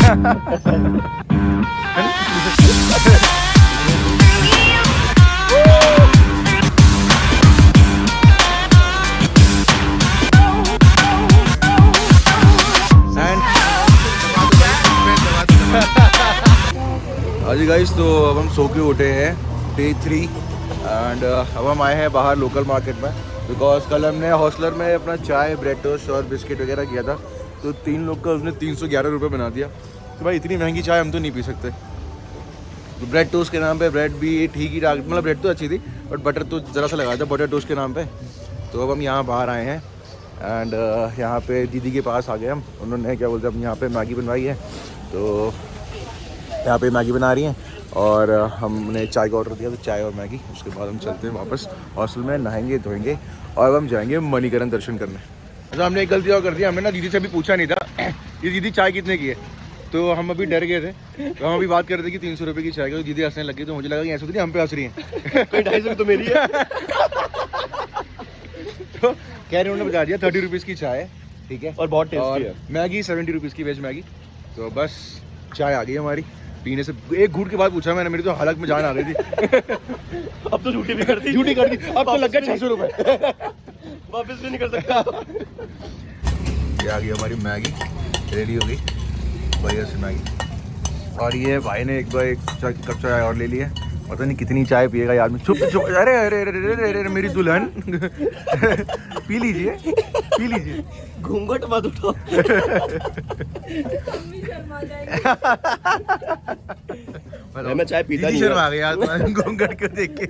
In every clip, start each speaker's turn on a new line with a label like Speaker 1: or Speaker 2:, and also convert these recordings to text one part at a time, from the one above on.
Speaker 1: हाँ जी गाइस, तो अब हम सो के उठे हैं डे 3 एंड अब हम आए हैं बाहर लोकल मार्केट में, बिकॉज कल हमने हॉस्टलर में अपना चाय, ब्रेड टोस्ट और बिस्किट वगैरह किया था, तो 3 लोग का उसने 311 रुपये बना दिया। तो भाई इतनी महंगी चाय हम तो नहीं पी सकते। तो ब्रेड टोस्ट के नाम पे ब्रेड भी ठीक ही ठाक, मतलब ब्रेड तो अच्छी थी बट बटर तो ज़रा सा लगाया था बटर टोस्ट के नाम पे। तो अब हम यहाँ बाहर आए हैं एंड यहाँ पे दीदी के पास आ गए हम। उन्होंने क्या बोलते हैं, अब यहाँ पे मैगी बनवाई है, तो यहाँ पे मैगी बना रही हैं और हमने चाय का ऑर्डर दिया, तो चाय और मैगी। उसके बाद हम चलते हैं वापस हॉस्टल में, नहाएंगे धोएंगे और अब हम जाएंगे मणिकरण दर्शन करने। अच्छा, हमने एक गलती और कर दिया, हमने ना दीदी से अभी पूछा नहीं था ये दीदी चाय कितने की है, तो हम अभी डर गए थे। तो हम अभी बात कर रहे थे कि 300 रुपये की चाय का, तो दीदी हंसने लगी, तो मुझे लगा कि ऐसे तो हम पे हंस रही हैं। कोई 250 तो मेरी है। तो कह रहे उन्होंने बता दिया 30 रुपीज़ की चाय है, ठीक है, और बहुत टेस्टी है। मैगी 70 रुपीज़ की वेज मैगी। तो बस चाय आ गई हमारी, पीने से एक घूट के बाद पूछा मैंने, मेरी तो हालत में जान आ रही थी। अब तो झूठी भी करती, झूठी कर दी, अब तो लग गया 600 रुपये। वापस भी नहीं कर सकता। ये आ गई हमारी मैगी, रेडी हो गई बढ़िया से मैगी। और ये भाई ने एक बार एक कप चाय और ले लिया, पता नहीं कितनी चाय पिएगा यार में। चुप चुप, अरे अरे अरे अरे अरे मेरी दुल्हन। पी लीजिए पी लीजिए, घूंघट मत उठाओ। मैं चाय पीता नहीं, शर्मा गया यार घूंघट को देख के।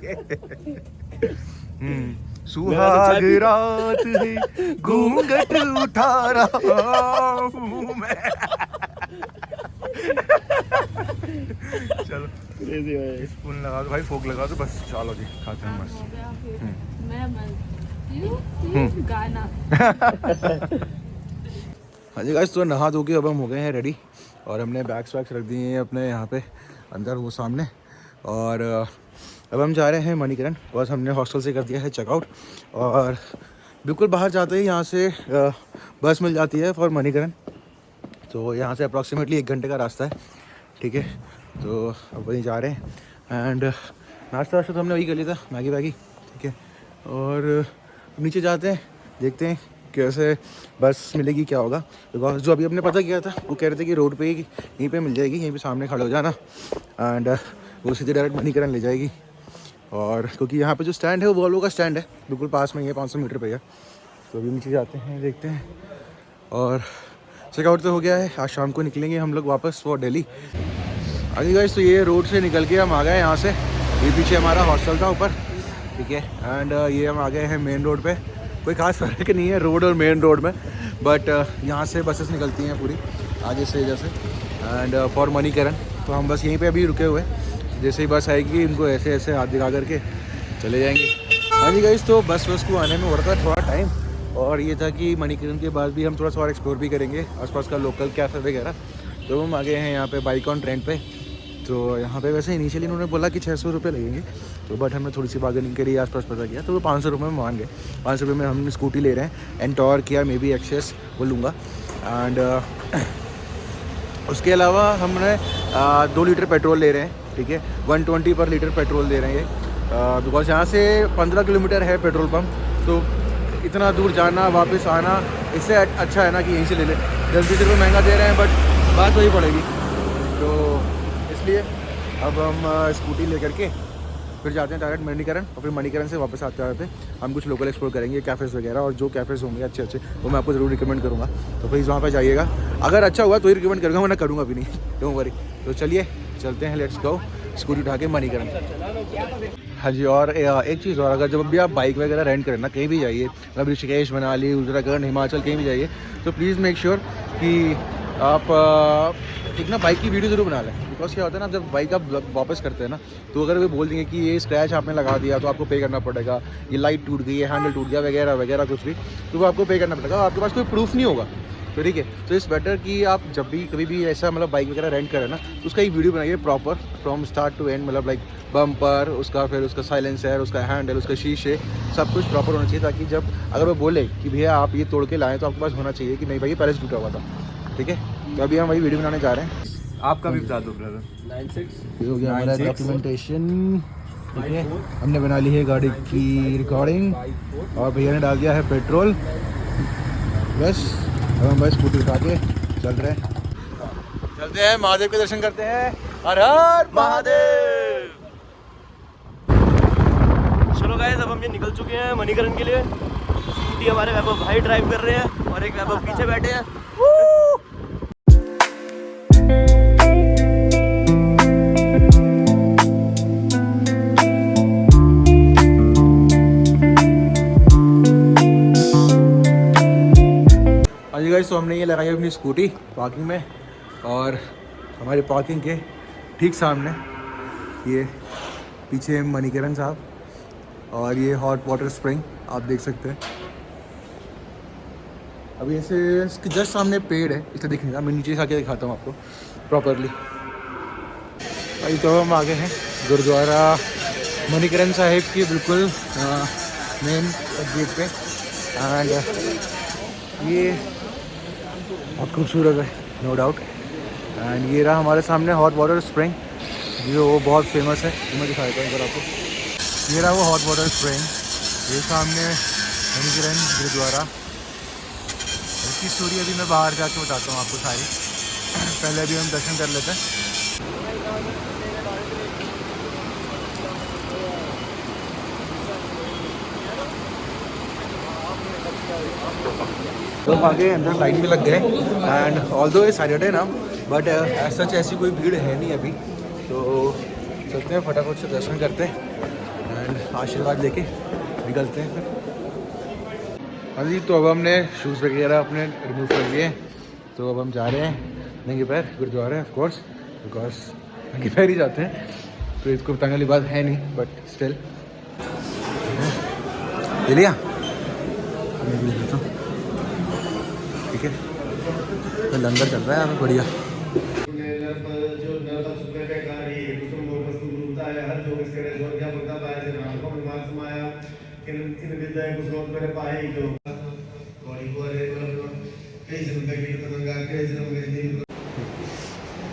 Speaker 1: सुहाग रात है घूंघट उठा रहा हूं मैं। चलो स्पून लगा दो भाई, फोक लगा दो, बस चलो जी खाते हैं मस्त।
Speaker 2: गाना।
Speaker 1: हाँ जी गाइस, तो नहा धो के अब हम हो गए हैं रेडी और हमने बैग्स वैग्स रख दिए हैं अपने यहाँ पे अंदर वो सामने। और अब हम जा रहे हैं मणिकरण, बस हमने हॉस्टल से कर दिया है चेकआउट और बिल्कुल बाहर जाते ही यहाँ से बस मिल जाती है फॉर मणिकरण। तो यहाँ से अप्रॉक्सीमेटली 1 घंटे का रास्ता है, ठीक है। तो अब वहीं जा रहे हैं एंड नाश्ता वाश्ता तो हमने वही कर लिया था, मैगी वैगी, ठीक है। और नीचे जाते हैं, देखते हैं कैसे बस मिलेगी, क्या होगा। बिकॉज जो अभी हमने पता किया था वो कह रहे थे कि रोड पे ही यहीं पे मिल जाएगी, यहीं पे सामने खड़े हो जाना एंड वो सीधे डायरेक्ट मणिकरण ले जाएगी। और क्योंकि यहाँ पे जो स्टैंड है वो वॉल्वो का स्टैंड है, बिल्कुल पास में ही है, 500 मीटर पे है। तो अभी नीचे जाते हैं, देखते हैं। और चेकआउट तो हो गया है, आज शाम को निकलेंगे हम लोग वापस फॉर दिल्ली। आगे गाइस, तो ये रोड से निकल के हम आ गए यहाँ से, ये पीछे हमारा हॉस्टल था ऊपर, ठीक है। एंड ये हम आ गए हैं मेन रोड पे। कोई खास फर्क नहीं है रोड और मेन रोड में, बट यहाँ से बसेस निकलती हैं पूरी आगे से जैसे एंड फॉर मणिकरण। तो हम बस यहीं पे अभी रुके हुए, जैसे ही बस आएगी इनको ऐसे ऐसे हाथ दिखा करके चले जाएंगे। हाँ जी गाइस, तो बस को आने में हो रहा था थोड़ा टाइम, और ये था कि मणिकरण के बाद भी हम थोड़ा सा और एक्सप्लोर भी करेंगे आसपास का लोकल कैफ़े वगैरह। तो हम आ गए हैं यहाँ पे बाइक ऑन ट्रेंड पे। तो यहाँ पे वैसे इनिशियली उन्होंने बोला कि 600 रुपये लगेंगे, तो बट हमने थोड़ी सी बार्गेनिंग करी, आसपास पता किया, तो वो 500 रुपये में मान गए। 500 रुपये में हम स्कूटी ले रहे हैं, एंटॉर किया मे बी एक्सेस वो लूँगा। एंड उसके अलावा हमने 2 लीटर पेट्रोल ले रहे हैं, ठीक है। 120 पर लीटर पेट्रोल दे रहे हैं ये, बिकॉज यहाँ से 15 किलोमीटर है पेट्रोल पम्प, तो इतना दूर जाना वापस आना, इससे अच्छा है ना कि यहीं से ले लें। 10-20 रुपये महंगा दे रहे हैं बट बात वही पड़ेगी, तो इसलिए अब हम स्कूटी ले करके फिर जाते हैं डायरेक्ट मणिकरण, और फिर मणिकरण से वापस आते आते हम कुछ लोकल एक्सप्लोर करेंगे, कैफ़ेज़ वगैरह, और जो कैफ़ेज़ होंगे अच्छे अच्छे वो मैं आपको ज़रूर रिकमेंड करूँगा। तो प्लीज़ वहाँ पर जाइएगा, अगर अच्छा हुआ तो ही रिकमेंड करूँगा, वरना करूँगा भी नहीं, डोंट वरी। तो चलिए चलते हैं, लेट्स गो, स्कूटी उठा के मणिकरण। हाँ जी, और एक चीज़ और, अगर जब भी आप बाइक वगैरह रेंट करें ना, कहीं भी जाइए, मतलब ऋषिकेश, मनाली, उत्तराखंड, हिमाचल, कहीं भी जाइए, तो प्लीज़ मेक श्योर कि आप एक ना बाइक की वीडियो ज़रूर बना लें। बिकॉज क्या होता है ना, जब बाइक आप वापस करते हैं ना, तो अगर वे बोल देंगे कि ये स्क्रैच आपने लगा दिया तो आपको पे करना पड़ेगा, ये लाइट टूट गई है, हैंडल टूट गया वगैरह वगैरह कुछ भी, तो वो आपको पे करना पड़ेगा, आपके पास कोई प्रूफ नहीं होगा। तो ठीक है, तो इट्स बेटर कि आप जब भी कभी भी ऐसा मतलब बाइक वगैरह रेंट करें ना, तो उसका एक वीडियो बनाइए proper from start to end, मतलब लाइक बम्पर, उसका फिर उसका साइलेंसर, उसका हैंडल, उसका शीशे, सब कुछ प्रॉपर होना चाहिए, ताकि जब अगर वो बोले कि भैया आप ये तोड़ के लाएँ तो आपके पास होना चाहिए कि नहीं भाई ये पहले से टूटा हुआ था, ठीक है। तो अभी हम वही वीडियो बनाने जा रहे हैं।
Speaker 2: आपका भी बता दो ब्रदर।
Speaker 1: 96 ये हो गया हमारा डॉक्यूमेंटेशन। ठीक है, हमने बना ली है गाड़ी की रिकॉर्डिंग और भैया ने डाल दिया है पेट्रोल। बस अब हम बस स्कूटी उठा के चल रहे हैं, चलते हैं महादेव के दर्शन करते हैं। हर हर महादेव।
Speaker 2: चलो गाइस, अब हम ये निकल चुके हैं मणिकरण के लिए। स्कूटी हमारे वैभव भाई ड्राइव कर रहे हैं और एक वैभव पीछे बैठे हैं।
Speaker 1: आज गाइस तो हमने ये लगाई अपनी स्कूटी पार्किंग में, और हमारी पार्किंग के ठीक सामने ये पीछे मणिकरण साहब और ये हॉट वाटर स्प्रिंग आप देख सकते हैं। अभी ऐसे इसके जस्ट सामने पेड़ है, इसे दिखने का, मैं नीचे से आके दिखाता हूँ आपको प्रॉपरली। अभी तो हम आगे हैं गुरुद्वारा मणिकरण साहिब की बिल्कुल मेन गेट पे, एंड ये बहुत खूबसूरत है नो डाउट। एंड ये रहा हमारे सामने हॉट वाटर स्प्रिंग जो बहुत फेमस है, तो मैं दिखा देता हूँ इधर आपको। ये रहा वो हॉट वाटर स्प्रिंग, ये सामने मणिकरण गुरुद्वारा। इसकी स्टोरी अभी मैं बाहर जाके बताता हूँ आपको सारी, पहले अभी हम दर्शन कर लेते हैं। तो आगे अंदर लाइन में लग गए, एंड ऑल्दो ये सैटरडे ना, बट एज सच ऐसी कोई भीड़ है नहीं अभी, तो चलते हैं फटाफट से दर्शन करते हैं एंड आशीर्वाद लेके निकलते हैं फिर। हाँ जी, तो अब हमने शूज़ वगैरह अपने रिमूव कर लिए, तो अब हम जा रहे हैं नंगे पैर गुरुद्वारा ऑफ कोर्स, बिकॉज नंगे पैर ही जाते हैं, तो इसको बताने वाली बात है नहीं, बट स्टिल ले लिया ठीक है। तो लंगर चल रहा है हमें बढ़िया।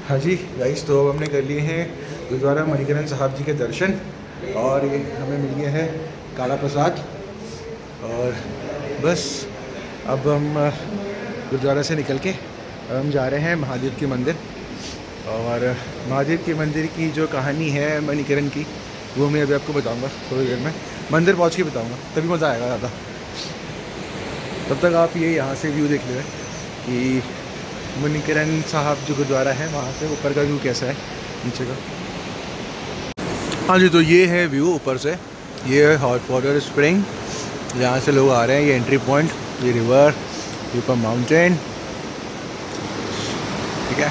Speaker 1: हाँ जी गाइस, तो अब हमने कर लिए हैं गुरुद्वारा मणिकरण साहब जी के दर्शन, और ये हमें मिल गया है काला प्रसाद, और बस अब हम गुरुद्वारा से निकल के हम जा रहे हैं महादेव के मंदिर। और महादेव के मंदिर की जो कहानी है मणिकरण की, वो मैं अभी आपको बताऊंगा थोड़ी देर में, मंदिर पहुंच के बताऊंगा, तभी मज़ा आएगा ज़्यादा। तब तक आप ये यहाँ से व्यू देख ले कि मणिकरण साहब जो गुरुद्वारा है वहाँ से ऊपर का व्यू कैसा है नीचे का। हाँ जी, तो ये है व्यू ऊपर से, ये है हॉट वाटर स्प्रिंग, जहाँ से लोग आ रहे हैं, ये एंट्री पॉइंट, ये रिवर, ऊपर माउंटेन, ठीक है।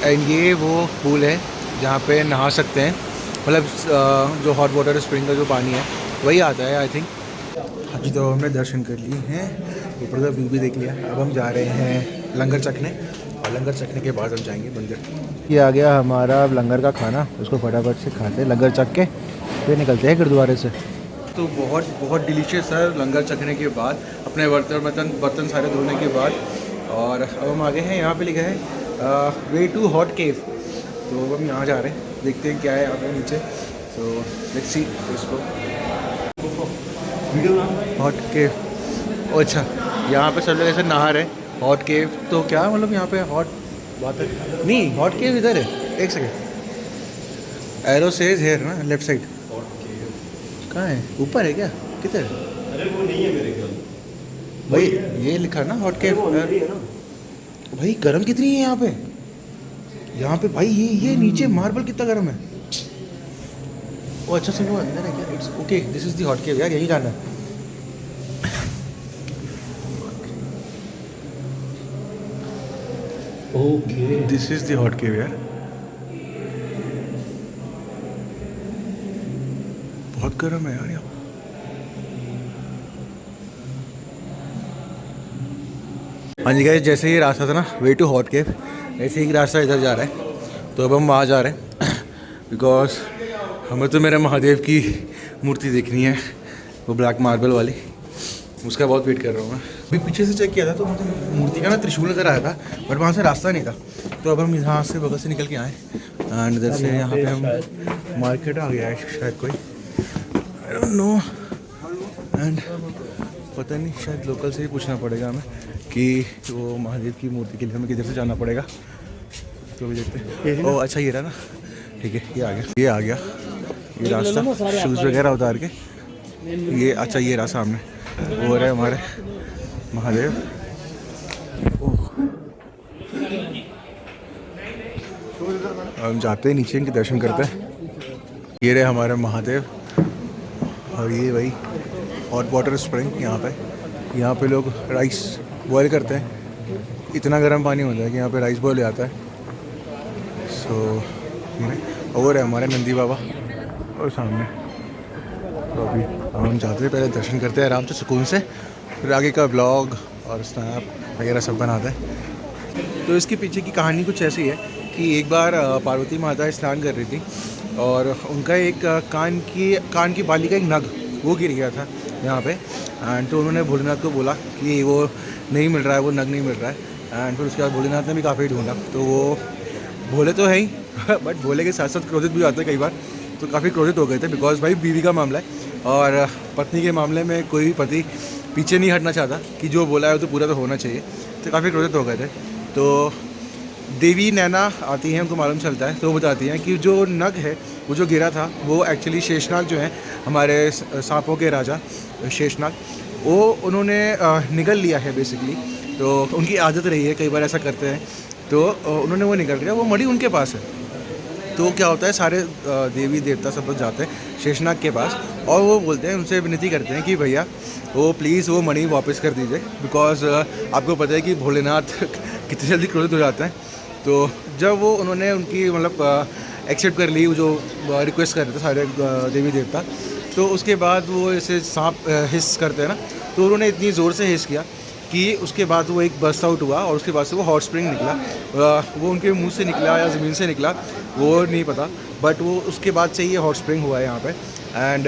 Speaker 1: एंड ये वो पूल है जहाँ पे नहा सकते हैं, मतलब जो हॉट वाटर स्प्रिंग का जो पानी है वही आता है आई थिंक। हाँ जी, तो हमने दर्शन कर लिए हैं, ऊपर का व्यू भी देख लिया, अब हम जा रहे हैं लंगर चखने, और लंगर चखने के बाद हम जाएंगे मंदिर। ये आ गया हमारा लंगर का खाना, उसको फटाफट से खाते हैं लंगर चख के, फिर निकलते हैं गुरुद्वारे से। तो बहुत बहुत डिलीशियस है लंगर चखने के बाद, अपने बर्तन सारे धोने के बाद, और अब हम आगे हैं, यहाँ पे लिखा है वे टू हॉट केव, तो अब हम यहाँ जा रहे हैं, देखते हैं क्या है यहाँ पे नीचे। सो लेट्स सी इसको हॉट केव। अच्छा, यहाँ पे सब लोग ऐसे नहा रहे हैं, हॉट केव तो क्या मतलब यहाँ पे हॉट बात है नहीं, हॉट केव इधर है, एक सेकेंड, एरो सेज हेयर ना लेफ्ट साइड, कहाँ है, ऊपर है क्या, किधर?
Speaker 2: अरे वो नहीं है मेरे ख्याल
Speaker 1: भाई, ये लिखा ना हॉट केव भाई, गर्म कितनी है यहाँ पे भाई, ये नीचे मार्बल कितना गर्म है। ओ अच्छा, सुनो अंदर है क्या, it's okay, this is the hot cave यार, यही जाना है।
Speaker 2: Okay,
Speaker 1: this is the hot cave यार, बहुत गर्म है यार यहाँ। हाँ जी गाइस, जैसे ही रास्ता था ना वे टू हॉट केव, ऐसे ही रास्ता इधर जा रहा है, तो अब हम वहाँ जा रहे हैं बिकॉज हमें तो मेरे महादेव की मूर्ति देखनी है, वो ब्लैक मार्बल वाली, उसका बहुत वेट कर रहा हूँ मैं। अभी पीछे से चेक किया था तो मुझे मूर्ति का ना त्रिशूल नज़र आया था, बट वहाँ से रास्ता नहीं था। तो अब हम यहाँ से बगल से निकल के आए एंड इधर से यहाँ पे हम मार्केट आ गया है शायद कोई, आई डोंट नो। एंड पता नहीं, शायद लोकल से ही पूछना पड़ेगा हमें कि वो महादेव की मूर्ति के लिए हमें किधर से जाना पड़ेगा। तो अभी देखते हैं। ओह अच्छा, ये रहा ना, ठीक है, ये आ गया ये रास्ता। शूज़ वगैरह उतार के ये, अच्छा ये रहा सामने, वो रहे हमारे महादेव। हम जाते हैं नीचे, इनके दर्शन करते हैं। ये रहे हमारे महादेव और ये भाई हॉट वाटर स्प्रिंग। यहाँ पे लोग राइस बॉयल करते हैं, इतना गर्म पानी होता है कि यहाँ पे राइस बॉयल आता है। सो और है हमारे नंदी बाबा और सामने। तो अभी हम जाते हैं, पहले दर्शन करते हैं आराम से सुकून से, फिर आगे का ब्लॉग और स्नैप वगैरह सब बनाते हैं। तो इसके पीछे की कहानी कुछ ऐसी है कि एक बार पार्वती माता स्नान कर रही थी और उनका एक कान की बाली का एक नग वो गिर गया था यहाँ पे। एंड तो उन्होंने भोलेनाथ को बोला कि वो नहीं मिल रहा है, वो नग नहीं मिल रहा है। एंड फिर उसके बाद भोलेनाथ ने भी काफ़ी ढूंढा, तो वो भोले तो है ही बट भोले के साथ साथ क्रोधित भी आते हैं कई बार। तो काफ़ी क्रोधित हो गए थे, बिकॉज भाई बीवी का मामला है और पत्नी के मामले में कोई भी पति पीछे नहीं हटना चाहता कि जो बोला है वो तो पूरा तो होना चाहिए। तो काफ़ी क्रोधित हो गए थे। तो देवी नैना आती हैं, उनको मालूम चलता है, तो वो बताती हैं कि जो नग है वो जो गिरा था वो एक्चुअली शेषनाग जो हैं हमारे सांपों के राजा शेषनाग, वो उन्होंने निगल लिया है बेसिकली। तो उनकी आदत रही है, कई बार ऐसा करते हैं, तो उन्होंने वो निगल लिया, वो मणि उनके पास है। तो क्या होता है, सारे देवी देवता सब लोग जाते हैं शेषनाग के पास और वो बोलते हैं, उनसे विनती करते हैं कि भैया वो प्लीज़ वो मणि वापस कर दीजिए, बिकॉज आपको पता है कि भोलेनाथ कितनी जल्दी क्रोधित हो जाते हैं। तो जब वो उन्होंने उनकी मतलब एक्सेप्ट कर ली, वो जो रिक्वेस्ट कर रहे थे सारे देवी देवता, तो उसके बाद वो ऐसे सांप हिस करते हैं ना, तो उन्होंने इतनी ज़ोर से हिस किया कि उसके बाद वो एक बस्ट आउट हुआ और उसके बाद से वो हॉट स्प्रिंग निकला। वो उनके मुंह से निकला या ज़मीन से निकला वो नहीं पता, बट वो उसके बाद से ये हॉट स्प्रिंग हुआ है यहाँ पे। एंड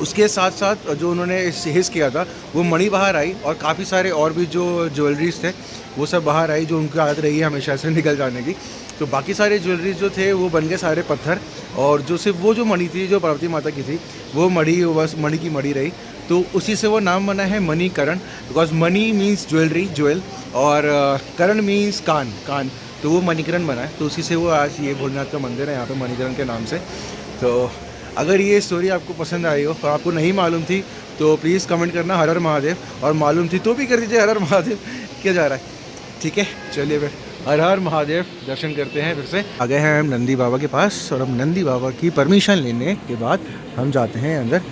Speaker 1: उसके साथ साथ जो उन्होंने हिस किया था वो मणि बाहर आई और काफ़ी सारे और भी जो ज्वेलरीज थे वो सब बाहर आई, जो उनकी आदत रही है हमेशा से निकल जाने की। तो बाकी सारे ज्वेलरीज जो थे वो बन गए सारे पत्थर, और जो सिर्फ वो जो मणि थी जो पार्वती माता की थी वो बस मणि की मणि रही। तो उसी से वो नाम बना है Manikaran, because Mani means jewellery, jewel, और करण मीन्स कान, तो वो मणिकरण बना है। तो उसी से वो आज ये भोलेनाथ का मंदिर है यहाँ पे मणिकरण के नाम से। तो अगर ये स्टोरी आपको पसंद आई हो और आपको नहीं मालूम थी तो प्लीज़ कमेंट करना हर हर महादेव, और मालूम थी तो भी कर दीजिए हर हर महादेव। क्या जा रहा है, ठीक है, चलिए फिर हर हर महादेव दर्शन करते हैं। फिर से आ गए हैं हम नंदी बाबा के पास और अब नंदी बाबा की परमिशन लेने के बाद हम जाते हैं अंदर,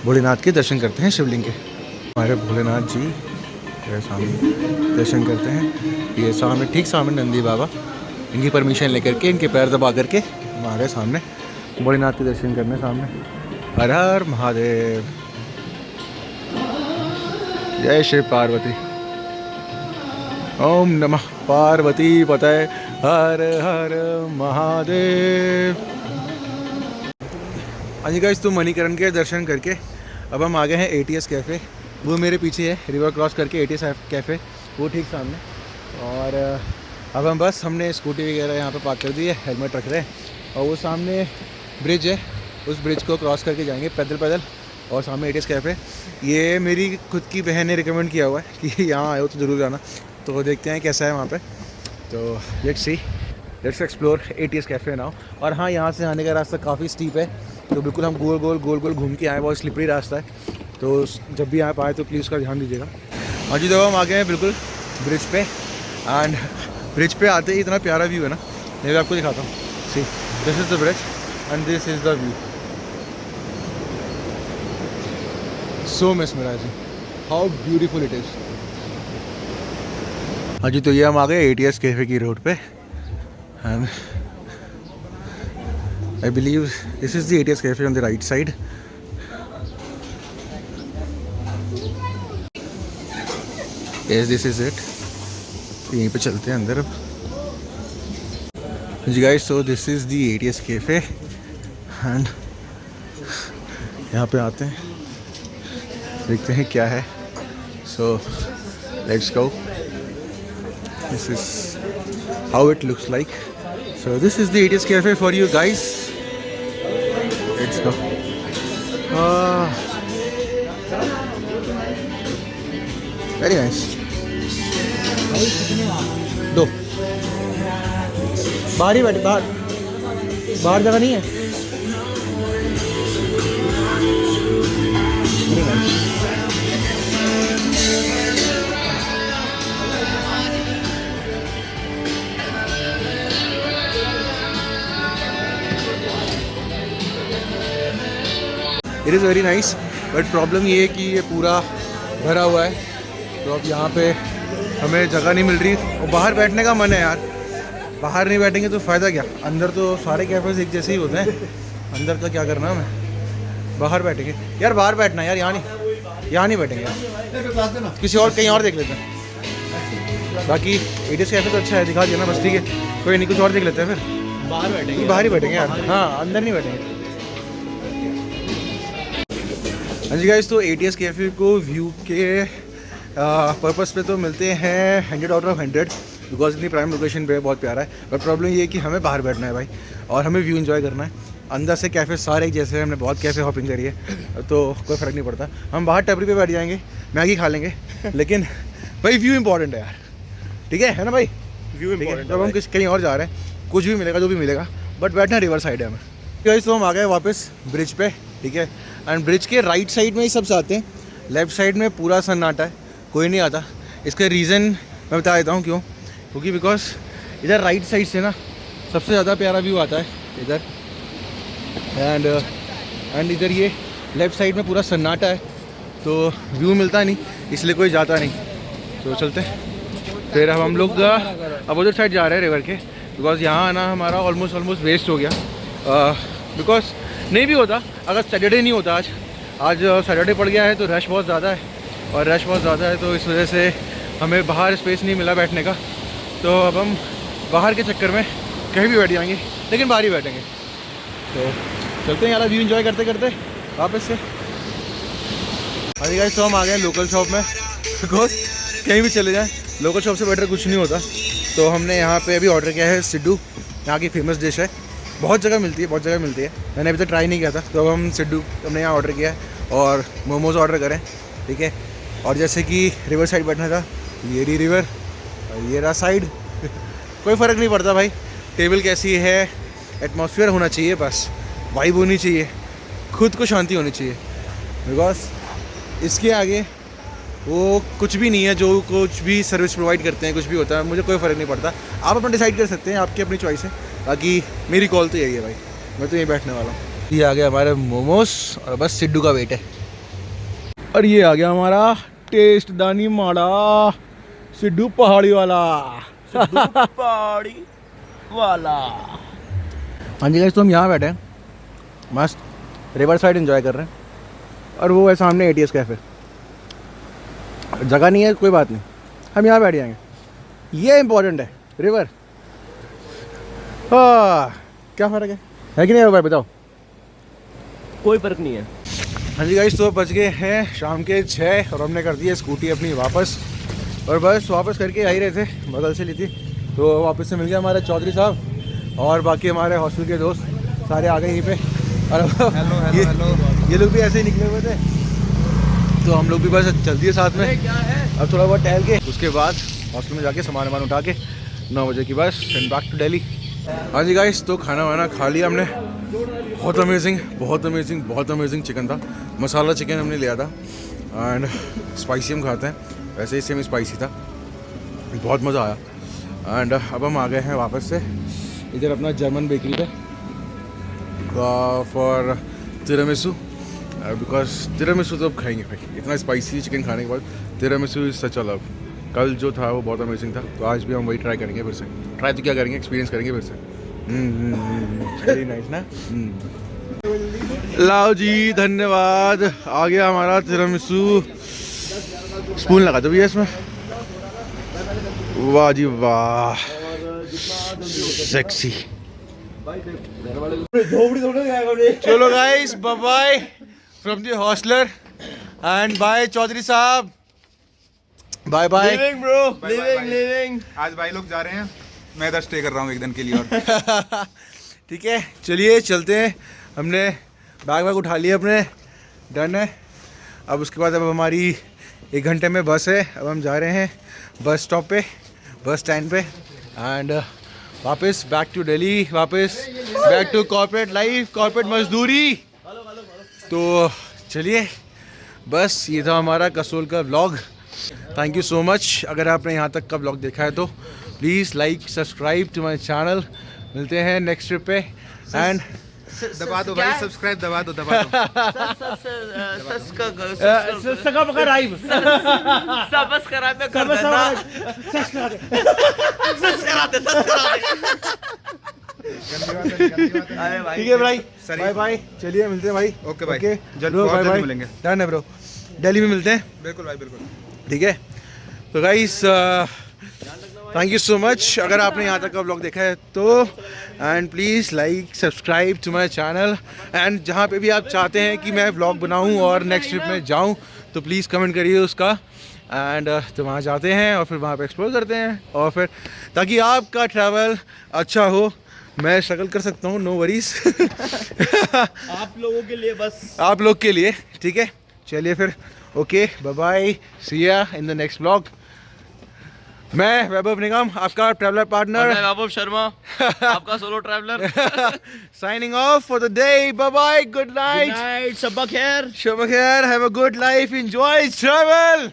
Speaker 1: भोलेनाथ के दर्शन करते हैं शिवलिंग के। हमारे भोलेनाथ जी ये सामने दर्शन करते हैं, ये सामने ठीक सामने नंदी बाबा, इनकी परमिशन लेकर के इनके पैर दबा करके हमारे सामने भोलेनाथ के दर्शन करने सामने। हर हर महादेव, जय शिव पार्वती, ओम नमः पार्वती पतये, हर हर महादेव। हाँ जी गाइस, तो मणिकरण के दर्शन करके अब हम आ गए हैं ATS कैफ़े। वो मेरे पीछे है, रिवर क्रॉस करके ATS कैफ़े वो ठीक सामने। और अब हम बस हमने स्कूटी वगैरह यहाँ पे पार्क कर दी है, हेलमेट रख रहे हैं, और वो सामने ब्रिज है, उस ब्रिज को क्रॉस करके जाएंगे पैदल, और सामने ATS कैफ़े। ये मेरी खुद की बहन ने रिकमेंड किया हुआ है कि यहाँ आए हो तो ज़रूर जाना, तो देखते हैं कैसा है वहाँ पे। तो let's explore ATS cafe now. और हाँ, यहाँ से आने का रास्ता काफ़ी स्टीप है, तो बिल्कुल हम गोल गोल घूम के आए, बहुत स्लिपरी रास्ता है, तो जब भी आप आए तो प्लीज़ उसका ध्यान दीजिएगा। हाँ जी, तो हम आ गए हैं बिल्कुल ब्रिज पे, एंड ब्रिज पे आते ही इतना प्यारा व्यू है ना, मैं भी आपको दिखाता हूँ। See, this is the bridge and this is the view, so mesmerizing, how beautiful it is. हाँ जी, तो ये हम आ गए ATS कैफ़े की रोड पे, and I believe this is the ATS cafe on the right side. Yes, this is it. यहीं पे चलते हैं अंदर अब। जी guys, so this is the ATS cafe and यहाँ पे आते हैं, देखते हैं क्या है। So let's go. This is how it looks like. So this is the ATS Cafe for you guys. Let's go. Very nice. दो बाहर ही बैठे, बाहर जगह नहीं है. Very nice. It is very nice, but problem ये है कि ये पूरा भरा हुआ है, तो अब यहाँ पे हमें जगह नहीं मिल रही. और बाहर बैठने का मन है यार, बाहर नहीं बैठेंगे तो फ़ायदा क्या. अंदर तो सारे कैफ़ेज़ एक जैसे ही होते हैं, अंदर का क्या करना हमें. बाहर बैठेंगे यार, बाहर बैठना यार, यहाँ नहीं बैठेंगे यार, किसी और कहीं और देख लेते हैं. बाकी ATS कैफ़े तो अच्छा है, दिखा दिया ना बस, ठीक है कोई नहीं, कुछ और देख लेते हैं फिर. बाहर ही बैठेंगे यार, हाँ अंदर नहीं बैठेंगे. हाँ जी गाइस, तो ATS कैफ़े को व्यू के पर्पस पे तो मिलते हैं 100 आउट ऑफ 100, बिकॉज इतनी प्राइम लोकेशन पे बहुत प्यारा है. बट प्रॉब्लम ये है कि हमें बाहर बैठना है भाई, और हमें व्यू एंजॉय करना है. अंदर से कैफ़े सारे एक जैसे हैं, हमने बहुत कैफ़े हॉपिंग करी है, तो कोई फ़र्क नहीं पड़ता. हम बाहर टपरी पे बैठ जाएंगे, मैगी खा लेंगे, लेकिन भाई व्यू इंपॉर्टेंट है यार, ठीक है ना भाई. View important. जब हम कहीं और जा रहे हैं, कुछ भी मिलेगा जो भी मिलेगा, बट बैठना रिवर साइड है हमें. गाइस तो हम आ गए वापस ब्रिज पे, ठीक है. एंड ब्रिज के राइट साइड में ही सब आते हैं, लेफ़्ट साइड में पूरा सन्नाटा है, कोई नहीं आता. इसका रीज़न मैं बता देता हूँ क्यों. क्योंकि बिकॉज इधर राइट साइड से ना सबसे ज़्यादा प्यारा व्यू आता है इधर, एंड इधर ये लेफ़्ट साइड में पूरा सन्नाटा है, तो व्यू मिलता नहीं, इसलिए कोई जाता नहीं. तो चलते हैं फिर. अब हम लोग अब उधर साइड जा रहे हैं रिवर के, बिकॉज यहाँ आना हमारा ऑलमोस्ट वेस्ट हो गया. बिकॉज नहीं भी होता अगर सैटरडे नहीं होता. आज सैटरडे पड़ गया है तो रश बहुत ज़्यादा है, और रश बहुत ज़्यादा है तो इस वजह से हमें बाहर स्पेस नहीं मिला बैठने का. तो अब हम बाहर के चक्कर में कहीं भी बैठ जाएंगे, लेकिन बाहर ही बैठेंगे. तो चलते हैं यार, व्यू एंजॉय करते करते वापस से. अभी गाइस तो हम आ गए लोकल शॉप में, बिकॉज कहीं भी चले जाएँ लोकल शॉप से बेटर कुछ नहीं होता. तो हमने यहाँ पे अभी ऑर्डर किया है सिड्डू, यहाँ की फेमस डिश है, बहुत जगह मिलती है, मैंने अभी तक ट्राई नहीं किया था. तो अब हम सिड्डू हमने यहाँ ऑर्डर किया है, और मोमोज़ ऑर्डर करें, ठीक है. और जैसे कि रिवर साइड बैठना था, ये रही रिवर और ये रहा साइड. कोई फ़र्क नहीं पड़ता भाई, टेबल कैसी है, एटमॉस्फेयर होना चाहिए, बस वाइब होनी चाहिए, खुद को शांति होनी चाहिए. बिकॉज इसके आगे वो कुछ भी नहीं है, जो कुछ भी सर्विस प्रोवाइड करते हैं, कुछ भी होता है, मुझे कोई फ़र्क नहीं पड़ता. आप अपना डिसाइड कर सकते हैं, आपकी अपनी चॉइस है. बाकी मेरी कॉल तो यही है भाई, मैं तो यहीं बैठने वाला हूँ. ये आ गया हमारे मोमोज, और बस सिड्डू का वेट है. और ये आ गया हमारा टेस्ट दानी माड़ा सिड्डू पहाड़ी वाला.
Speaker 2: पहाड़ी वाला.
Speaker 1: हाँ जी गाइस, तो हम यहाँ बैठे हैं, मस्त रिवर साइड एंजॉय कर रहे हैं, और वो है सामने ATS कैफ़े. जगह नहीं है कोई बात नहीं, हम यहाँ बैठ जाएंगे, ये इम्पोर्टेंट है. रिवर, हाँ क्या फ़र्क है कि नहीं भाई, बताओ.
Speaker 2: कोई फ़र्क नहीं है.
Speaker 1: हाँ जी गाइस, तो बज गए हैं शाम के 6, और हमने कर दी है स्कूटी अपनी वापस, और बस वापस करके आ ही रहे थे, बगल से ली थी, तो वापस से मिल गया हमारे चौधरी साहब, और बाकी हमारे हॉस्टल के दोस्त सारे आ गए यहीं पे. और हेलो ये लोग भी ऐसे ही निकले हुए थे, तो हम लोग भी बस चलती है साथ में. अब थोड़ा बहुत टहल के उसके बाद हॉस्टल में जाके सामान उठा के 9 बजे की बस, एंड बैक टू दिल्ली. हाँ जी गाइस, तो खाना वाना खा लिया हमने. बहुत अमेजिंग चिकन था, मसाला चिकन हमने लिया था, एंड स्पाइसी हम खाते हैं, वैसे ही सेम स्पाइसी था, बहुत मज़ा आया. एंड अब हम आ गए हैं वापस से इधर अपना जर्मन बेकरी पे फॉर तिरामिसू, बिकॉज तिरामिसू तो अब खाएंगे भाई, इतना स्पाइसी चिकन खाने के बाद tiramisu is such a love. कल जो था वो बहुत अमेजिंग था, तो आज भी हम वही ट्राई करेंगे फिर से. ट्राई तो क्या करेंगे, एक्सपीरियंस करेंगे फिर से. वेरी नाइस ना. लाओ जी, धन्यवाद. आ गया हमारा तिरामिसू. स्पून लगा दो भैया इसमें. वाह जी वाह, सेक्सी. चलो guys, bye bye from the hosteller, and bye Chaudhary साहब. Bye bye.
Speaker 2: Living bro,
Speaker 3: Bye, bye,
Speaker 2: living
Speaker 3: bye.
Speaker 2: Living.
Speaker 3: आज भाई लोग जा रहे हैं, मैं इधर स्टे कर रहा हूँ एक दिन के लिए और
Speaker 1: ठीक है, चलिए चलते हैं। हमने बैग उठा लिया अपने, डन है। अब उसके बाद अब हमारी 1 घंटे में बस है। अब हम जा रहे हैं बस स्टॉप पे, बस स्टैंड पे, एंड वापस बैक टू दिल्ली, वापस back to corporate life, corporate मजदूरी। तो चलिए, बस ये था हमारा कसोल का vlog. Thank you so much. अगर आपने यहाँ तक का व्लॉग देखा है तो please like subscribe to my channel. मिलते हैं नेक्स्ट ट्रिप पे एंड
Speaker 3: दबा दो भाई, सब्सक्राइब दबा दो, दबा दो।
Speaker 1: ठीक है भाई, बाय बाय। चलिए मिलते हैं भाई।
Speaker 3: ओके भाई,
Speaker 1: जल्द
Speaker 3: बहुत
Speaker 1: बाय
Speaker 3: जल्दी
Speaker 1: बाय,
Speaker 3: मिलेंगे।
Speaker 1: डन है ब्रो, दिल्ली में मिलते हैं।
Speaker 3: बिल्कुल भाई, बिल्कुल।
Speaker 1: ठीक है, तो guys thank you so much. अगर आपने यहाँ तक का व्लॉग देखा है तो and please like subscribe to my channel, and जहाँ पे भी आप चाहते हैं कि मैं व्लॉग बनाऊँ और नेक्स्ट ट्रिप में जाऊँ तो प्लीज़ कमेंट करिए उसका। एंड तो वहाँ जाते हैं और फिर वहाँ पे एक्सप्लोर करते हैं, और फिर ताकि आपका ट्रैवल अच्छा हो। मैं स्ट्रगल कर सकता हूँ, नो वरीज।
Speaker 2: आप लोगों के लिए बस।
Speaker 1: आप लोग के लिए, ठीक है। चलिए फिर, ओके बाय बाय, सी या इन द नेक्स्ट व्लॉग। मैं वैभव निगम, आपका ट्रैवलर पार्टनर,
Speaker 2: वैभव शर्मा, आपका solo traveller,
Speaker 1: signing off for the day. Bye bye, good night,
Speaker 2: शब्बा खैर।
Speaker 1: शब खैर, have a good life, enjoy travel.